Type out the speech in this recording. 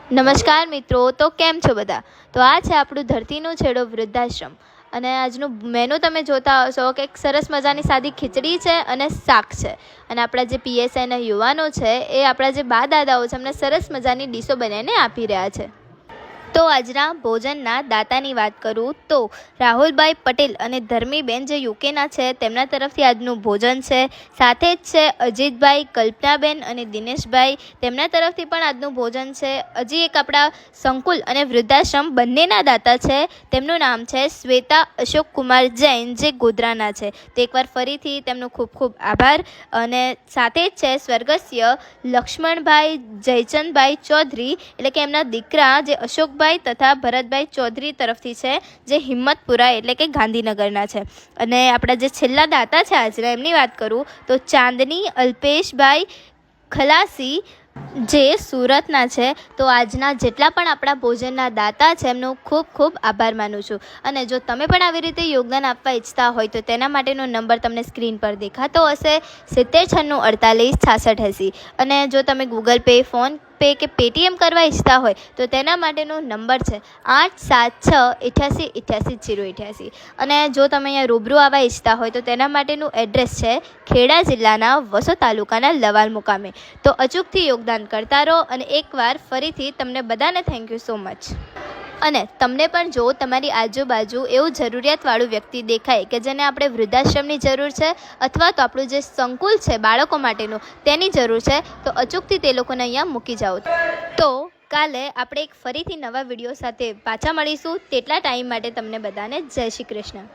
નમસ્કાર મિત્રો, તો કેમ છો બધા? તો આ છે આપણું ધરતીનો છેડો વૃદ્ધાશ્રમ. અને આજનું મેનુ તમે જોતા હશો કે એક સરસ મજાની સાદી ખીચડી છે અને શાક છે. અને આપણા જે પીએસઆઈના યુવાનો છે એ આપણા જે બા દાદાઓ છે અમને સરસ મજાની ડીશો બનાવીને આપી રહ્યા છે. તો આજના ભોજનના દાતાની વાત કરું તો રાહુલભાઈ પટેલ અને ધર્મીબેન જે યુકેના છે તેમના તરફથી આજનું ભોજન છે. સાથે જ છે અજીતભાઈ, કલ્પનાબેન અને દિનેશભાઈ, તેમના તરફથી પણ આજનું ભોજન છે. હજી એક આપણા સંકુલ અને વૃદ્ધાશ્રમ બંનેના દાતા છે, તેમનું નામ છે શ્વેતા અશોક કુમાર જૈન, જે ગોધરાના છે. તો એકવાર ફરીથી તેમનો ખૂબ ખૂબ આભાર. અને સાથે જ છે સ્વર્ગસ્ય લક્ષ્મણભાઈ જયચંદભાઈ ચૌધરી, એટલે કે એમના દીકરા જે અશોકભાઈ તથા ભરતભાઈ ચૌધરી તરફથી છે, જે હિંમતપુરા એટલે કે ગાંધીનગરના છે. અને આપણા જે છેલ્લા દાતા છે આજના, એમની વાત કરું તો ચાંદની અલ્પેશભાઈ ખલાસી, જે સુરતના છે. તો આજના જેટલા પણ આપણા ભોજનના દાતા છે એમનો ખૂબ ખૂબ આભાર માનું છું. અને જો તમે પણ આવી રીતે યોગદાન આપવા ઈચ્છતા હોય તો તેના માટેનો નંબર તમને સ્ક્રીન પર દેખાતો હશે, 7096486680. અને જો તમે ગૂગલ પે, ફોન પે કે પેટીએમ કરવા ઈચ્છતા હોય તો તેના માટેનો નંબર છે 8768888088. અને જો તમે અહીંયા રૂબરૂ આવવા ઈચ્છતા હોય તો તેના માટેનું એડ્રેસ છે ખેડા જિલ્લાના વસો તાલુકાના લવાલ મુકામે. તો અચૂકથી યોગદાન કરતા રહો. અને એકવાર ફરીથી તમને બધાને થેન્ક યુ સો મચ. અને તમને પણ જો તમારી આજુબાજુ એવું જરૂરિયાતવાળું વ્યક્તિ દેખાય કે જેને આપણે વૃદ્ધાશ્રમની જરૂર છે, અથવા તો આપણું જે સંકુલ છે બાળકો માટેનું તેની જરૂર છે, તો અચૂકથી તે લોકોને અહીંયા મૂકી જાઓ. તો કાલે આપણે એક ફરીથી નવા વિડીયો સાથે પાછા મળીશું. તેટલા ટાઈમ માટે તમને બધાને જય શ્રી કૃષ્ણ.